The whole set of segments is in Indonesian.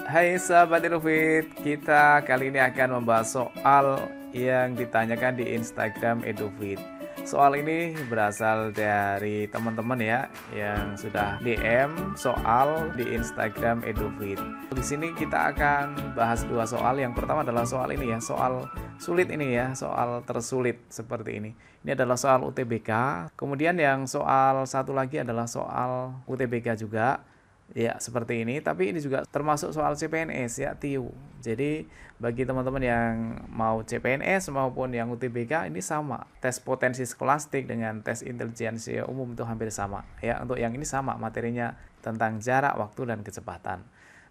Hai sahabat Edufit, kita kali ini akan membahas soal yang ditanyakan di Instagram Edufit. Soal ini berasal dari teman-teman ya yang sudah DM soal di Instagram Edufit. Di sini kita akan bahas dua soal. Yang pertama adalah soal ini ya, soal sulit ini ya, soal tersulit seperti ini. Ini adalah soal UTBK. Kemudian yang soal satu lagi adalah soal UTBK juga. Ya, seperti ini, tapi ini juga termasuk soal CPNS ya, TIU. Jadi, bagi teman-teman yang mau CPNS maupun yang UTBK ini sama. Tes potensi skolastik dengan tes intelijensia umum itu hampir sama. Ya, untuk yang ini sama materinya tentang jarak, waktu, dan kecepatan.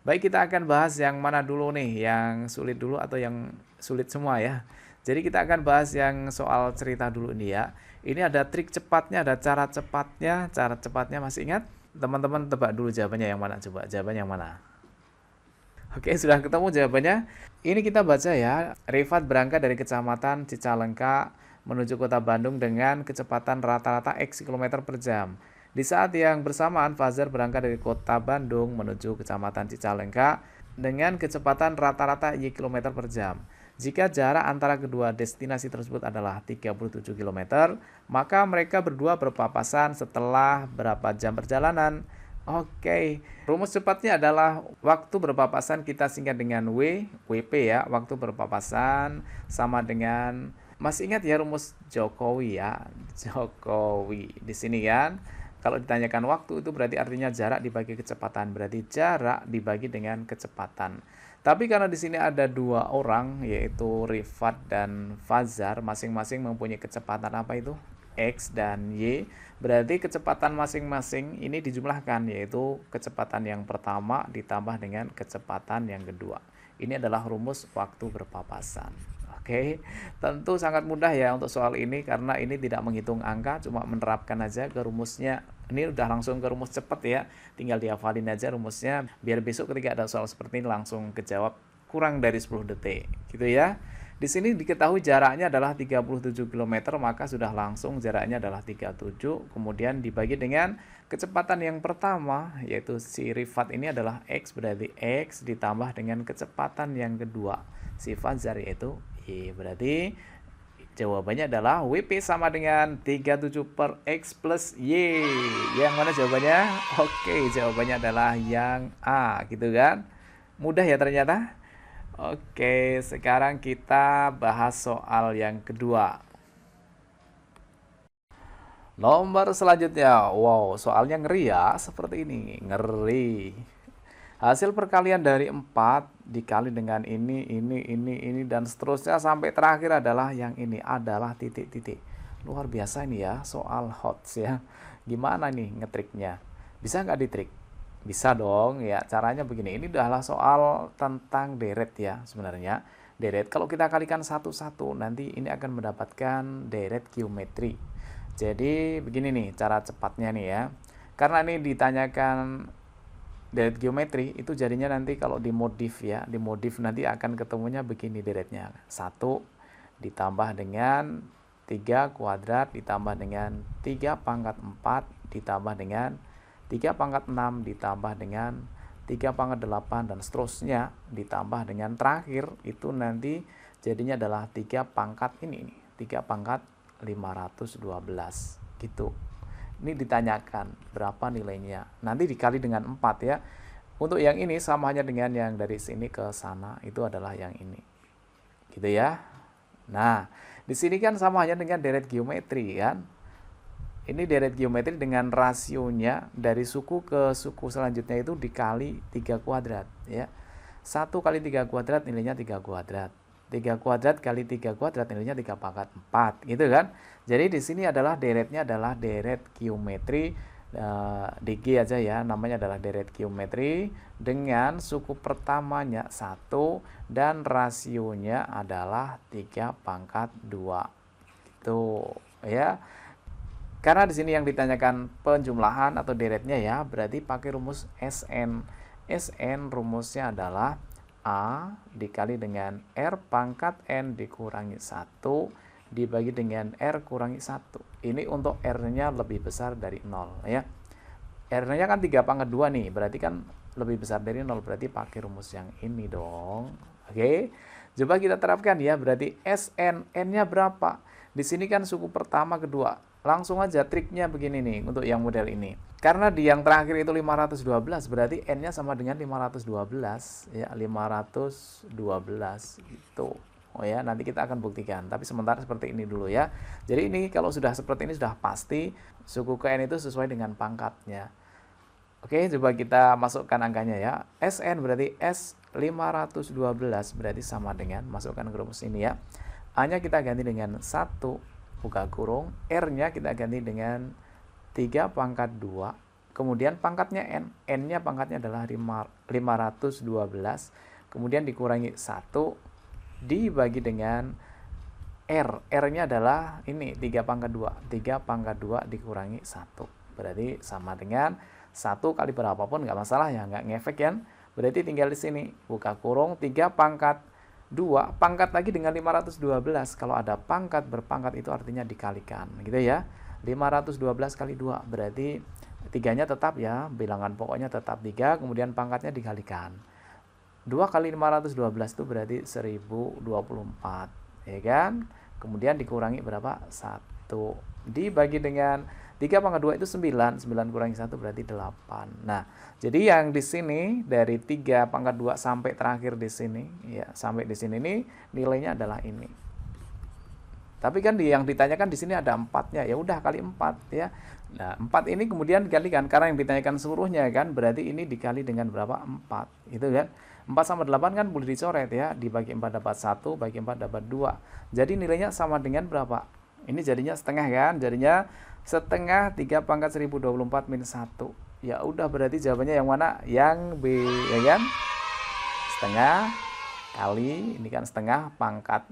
Baik, kita akan bahas yang mana dulu nih, yang sulit dulu atau yang sulit semua ya. Jadi kita akan bahas yang soal cerita dulu ini ya. Ini ada trik cepatnya, ada cara cepatnya. Cara cepatnya masih ingat? Teman-teman tebak dulu jawabannya yang mana, coba jawaban yang mana. Oke, sudah ketemu jawabannya. Ini kita baca ya. Rifat berangkat dari Kecamatan Cicalengka menuju Kota Bandung dengan kecepatan rata-rata X km per jam. Di saat yang bersamaan, Fajar berangkat dari Kota Bandung menuju Kecamatan Cicalengka dengan kecepatan rata-rata Y km per jam. Jika jarak antara kedua destinasi tersebut adalah 37 km, maka mereka berdua berpapasan setelah berapa jam perjalanan? Oke, rumus cepatnya adalah waktu berpapasan kita singkat dengan WP ya. Waktu berpapasan sama dengan, masih ingat ya rumus Jokowi ya, Jokowi. Di sini kan, kalau ditanyakan waktu itu berarti artinya jarak dibagi kecepatan, berarti jarak dibagi dengan kecepatan. Tapi karena di sini ada dua orang, yaitu Rifat dan Fazar, masing-masing mempunyai kecepatan apa itu? X dan Y, berarti kecepatan masing-masing ini dijumlahkan, yaitu kecepatan yang pertama ditambah dengan kecepatan yang kedua. Ini adalah rumus waktu berpapasan. Oke, tentu sangat mudah ya untuk soal ini karena ini tidak menghitung angka, cuma menerapkan aja ke rumusnya. Ini udah langsung ke rumus cepat ya, tinggal dihafalin aja rumusnya biar besok ketika ada soal seperti ini langsung kejawab kurang dari 10 detik gitu ya. Di sini diketahui jaraknya adalah 37 km, maka sudah langsung jaraknya adalah 37, kemudian dibagi dengan kecepatan yang pertama, yaitu si Rifat ini adalah X, berarti X ditambah dengan kecepatan yang kedua, si Fajar yaitu Y, berarti jawabannya adalah WP sama dengan 37 per X plus Y. Yang mana jawabannya? Oke, jawabannya adalah yang A, gitu kan? Mudah ya ternyata? Oke, sekarang kita bahas soal yang kedua. Nomor selanjutnya, wow, soalnya ngeri ya, seperti ini, ngeri. Hasil perkalian dari 4 dikali dengan ini, dan seterusnya sampai terakhir adalah yang ini, adalah titik-titik. Luar biasa ini ya, soal HOTS ya. Gimana nih ngetriknya? Bisa nggak ditrik? Bisa dong ya, caranya begini. Ini adalah soal tentang deret ya sebenarnya. Deret, kalau kita kalikan satu-satu, nanti ini akan mendapatkan deret geometri. Jadi begini nih cara cepatnya nih ya. Karena ini ditanyakan deret geometri, itu jadinya nanti kalau dimodif ya, dimodif nanti akan ketemunya begini deretnya. 1 ditambah dengan 3 kuadrat ditambah dengan 3 pangkat 4 ditambah dengan 3 pangkat 6 ditambah dengan 3 pangkat 8 dan seterusnya ditambah dengan terakhir itu nanti jadinya adalah 3 pangkat ini nih, 3 pangkat 512 gitu. Ini ditanyakan berapa nilainya. Nanti dikali dengan 4 ya. Untuk yang ini sama hanya dengan yang dari sini ke sana itu adalah yang ini. Gitu ya. Nah, di sini kan sama hanya dengan deret geometri kan. Ini deret geometri dengan rasionya dari suku ke suku selanjutnya itu dikali 3 kuadrat ya. 1 kali 3 kuadrat nilainya 3 kuadrat. 3 kuadrat kali 3 kuadrat nilainya 3 pangkat 4 gitu kan. Jadi di sini adalah deretnya adalah deret geometri DG aja ya, namanya adalah deret geometri dengan suku pertamanya 1 dan rasionya adalah 3 pangkat 2 gitu ya. Karena di sini yang ditanyakan penjumlahan atau deretnya ya, berarti pakai rumus SN. SN rumusnya adalah A dikali dengan R pangkat N dikurangi 1 dibagi dengan R kurangi 1. Ini untuk R-nya lebih besar dari 0 ya. R-nya kan 3 pangkat 2 nih, berarti kan lebih besar dari 0, berarti pakai rumus yang ini dong. Oke, coba kita terapkan ya, berarti SN, N-nya berapa? Di sini kan suku pertama, kedua. Langsung aja triknya begini nih, untuk yang model ini. Karena di yang terakhir itu 512, berarti N-nya sama dengan 512, ya, 512, gitu. Oh ya, nanti kita akan buktikan. Tapi sementara seperti ini dulu ya. Jadi ini kalau sudah seperti ini sudah pasti suku ke N itu sesuai dengan pangkatnya. Oke, coba kita masukkan angkanya ya. SN berarti S 512 berarti sama dengan, masukkan ke rumus ini ya. A-nya kita ganti dengan 1 buka kurung, R-nya kita ganti dengan 3 pangkat 2. Kemudian pangkatnya N. N-nya pangkatnya adalah 512. Kemudian dikurangi 1 dibagi dengan R. R-nya adalah ini 3 pangkat 2. 3 pangkat 2 dikurangi 1. Berarti sama dengan 1 kali berapapun nggak masalah ya, nggak ngefek kan. Berarti tinggal di sini buka kurung 3 pangkat 2 pangkat lagi dengan 512. Kalau ada pangkat berpangkat itu artinya dikalikan gitu ya. 512 kali 2 berarti 3-nya tetap ya, bilangan pokoknya tetap 3, kemudian pangkatnya dikalikan. 2 kali 512 itu berarti 1024, ya kan? Kemudian dikurangi berapa? 1. Dibagi dengan 3 pangkat 2 itu 9. 9 kurangi 1 berarti 8. Nah, jadi yang di sini dari 3 pangkat 2 sampai terakhir di sini, ya, sampai di sini nih nilainya adalah ini. Tapi kan yang ditanyakan di sini ada 4-nya, ya udah kali 4 ya. Nah, 4 ini kemudian dikalikan karena yang ditanyakan seluruhnya kan, berarti ini dikali dengan berapa? 4. Itu kan. 4 sama 8 kan boleh dicoret ya, dibagi 4 dapat 1, bagi 4 dapat 2. Jadi nilainya sama dengan berapa? Ini jadinya setengah kan, jadinya setengah 3 pangkat 1024 minus 1. Ya udah, berarti jawabannya yang mana? Yang B, ya kan? Setengah kali, ini kan setengah pangkat,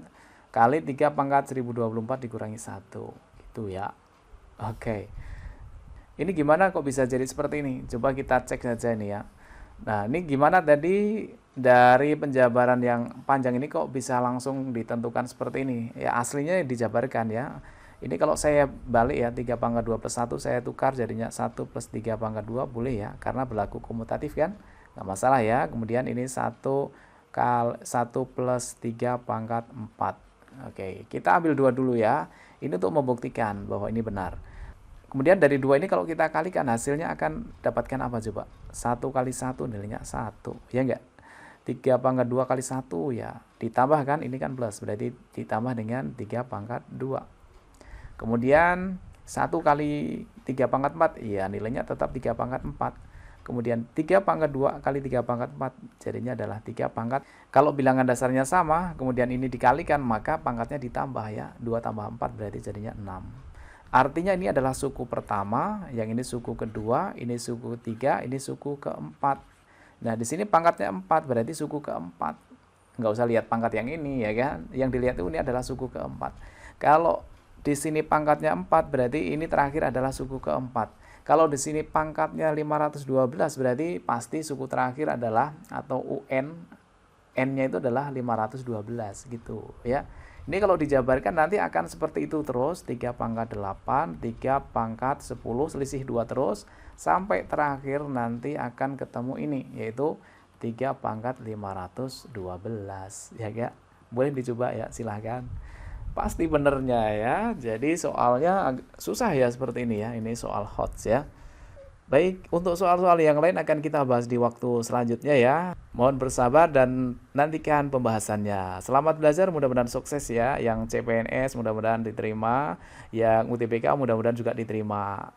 kali 3 pangkat 1024 dikurangi 1. Gitu ya. Oke. Ini gimana kok bisa jadi seperti ini? Coba kita cek saja ini ya. Nah, ini gimana tadi dari penjabaran yang panjang ini kok bisa langsung ditentukan seperti ini? Ya aslinya dijabarkan ya. Ini kalau saya balik ya, 3 pangkat 2 plus 1 saya tukar jadinya 1 plus 3 pangkat 2 boleh ya, karena berlaku komutatif kan? Nggak masalah ya. Kemudian ini 1 plus 3 pangkat 4. Oke, kita ambil 2 dulu ya. Ini untuk membuktikan bahwa ini benar. Kemudian dari 2 ini kalau kita kalikan hasilnya akan dapatkan apa coba? 1 kali 1 nilainya 1. Ya enggak? 3 pangkat 2 kali 1 ya. Ditambah kan, ini kan plus. Berarti ditambah dengan 3 pangkat 2. Kemudian 1 kali 3 pangkat 4. Ya nilainya tetap 3 pangkat 4. Kemudian 3 pangkat 2 kali 3 pangkat 4. Jadinya adalah 3 pangkat. Kalau bilangan dasarnya sama, kemudian ini dikalikan, maka pangkatnya ditambah ya. 2 tambah 4 berarti jadinya 6. Artinya ini adalah suku pertama, yang ini suku kedua, ini suku ketiga, ini suku keempat. Nah, di sini pangkatnya 4, berarti suku keempat. Nggak usah lihat pangkat yang ini ya kan. Yang dilihat itu ini adalah suku keempat. Kalau di sini pangkatnya 4, berarti ini terakhir adalah suku keempat. Kalau di sini pangkatnya 512, berarti pasti suku terakhir adalah, atau UN, N-nya itu adalah 512 gitu ya. Ini kalau dijabarkan nanti akan seperti itu terus, 3 pangkat 8, 3 pangkat 10, selisih 2 terus, sampai terakhir nanti akan ketemu ini, yaitu 3 pangkat 512, ya gak? Boleh dicoba ya, silahkan. Pasti benernya ya, jadi soalnya susah ya seperti ini ya, ini soal HOTS ya. Baik, untuk soal-soal yang lain akan kita bahas di waktu selanjutnya ya. Mohon bersabar dan nantikan pembahasannya. Selamat belajar, mudah-mudahan sukses ya. Yang CPNS mudah-mudahan diterima, yang UTBK mudah-mudahan juga diterima.